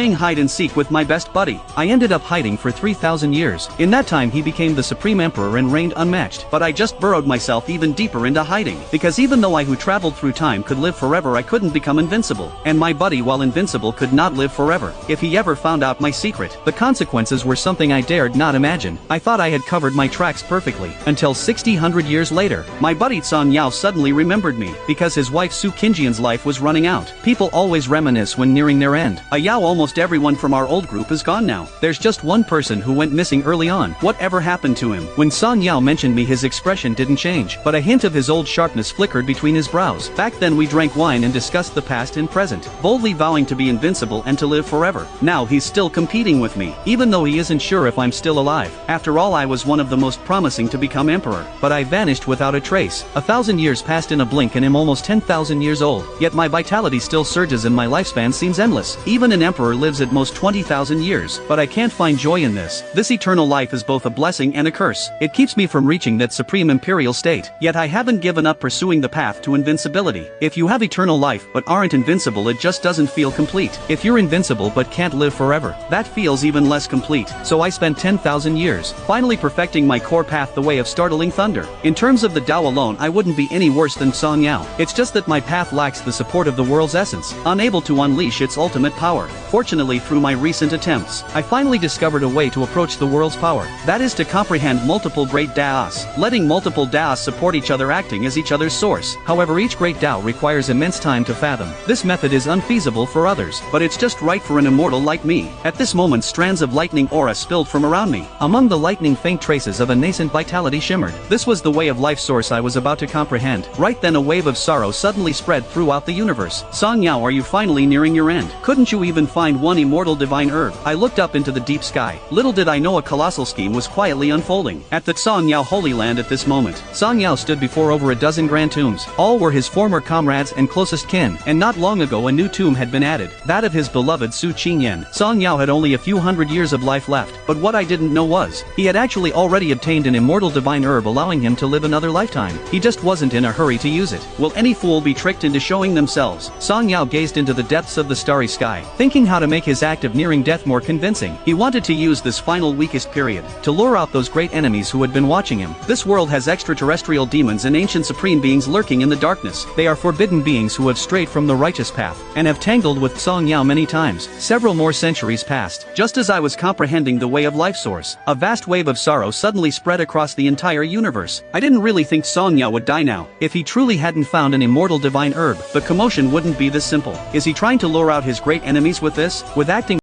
Playing hide and seek with my best buddy. I ended up hiding for 3,000 years. In that time he became the supreme emperor and reigned unmatched. But I just burrowed myself even deeper into hiding. Because even though I who traveled through time could live forever, I couldn't become invincible. And my buddy, while invincible, could not live forever. If he ever found out my secret, the consequences were something I dared not imagine. I thought I had covered my tracks perfectly. Until 60 years later, my buddy Song Yao suddenly remembered me. Because his wife Su Qingjian's life was running out. People always reminisce when nearing their end. Yao, almost everyone from our old group is gone now. There's just one person who went missing early on. Whatever happened to him? When Song Yao mentioned me, his expression didn't change, but a hint of his old sharpness flickered between his brows. Back then we drank wine and discussed the past and present, boldly vowing to be invincible and to live forever. Now he's still competing with me, even though he isn't sure if I'm still alive. After all, I was one of the most promising to become emperor, but I vanished without a trace. 1,000 years passed in a blink and I'm almost 10,000 years old, yet my vitality still surges and my lifespan seems endless. Even an emperor lives at most 20,000 years, but I can't find joy in this. This eternal life is both a blessing and a curse. It keeps me from reaching that supreme imperial state, yet I haven't given up pursuing the path to invincibility. If you have eternal life but aren't invincible, it just doesn't feel complete. If you're invincible but can't live forever, that feels even less complete. So I spent 10,000 years, finally perfecting my core path, the way of startling thunder. In terms of the Tao alone, I wouldn't be any worse than Song Yao. It's just that my path lacks the support of the world's essence, unable to unleash its ultimate power. Fortunately, through my recent attempts, I finally discovered a way to approach the world's power. That is to comprehend multiple great Daos, letting multiple Daos support each other, acting as each other's source. However, each great Dao requires immense time to fathom. This method is unfeasible for others, but it's just right for an immortal like me. At this moment, strands of lightning aura spilled from around me. Among the lightning, faint traces of a nascent vitality shimmered. This was the way of life source I was about to comprehend. Right then, a wave of sorrow suddenly spread throughout the universe. Song Yao, are you finally nearing your end? Couldn't you even find one immortal divine herb? I looked up into the deep sky. Little did I know a colossal scheme was quietly unfolding. At the Song Yao Holy Land at this moment, Song Yao stood before over a dozen grand tombs. All were his former comrades and closest kin, and not long ago a new tomb had been added, that of his beloved Su Qingyan. Song Yao had only a few hundred years of life left, but what I didn't know was, he had actually already obtained an immortal divine herb allowing him to live another lifetime. He just wasn't in a hurry to use it. Will any fool be tricked into showing themselves? Song Yao gazed into the depths of the starry sky, thinking how to make his act of nearing death more convincing. He wanted to use this final weakest period to lure out those great enemies who had been watching him. This world has extraterrestrial demons and ancient supreme beings lurking in the darkness. They are forbidden beings who have strayed from the righteous path, and have tangled with Song Yao many times. Several more centuries passed. Just as I was comprehending the way of life source, a vast wave of sorrow suddenly spread across the entire universe. I didn't really think Song Yao would die now. If he truly hadn't found an immortal divine herb, the commotion wouldn't be this simple. Is he trying to lure out his great enemies with this? With acting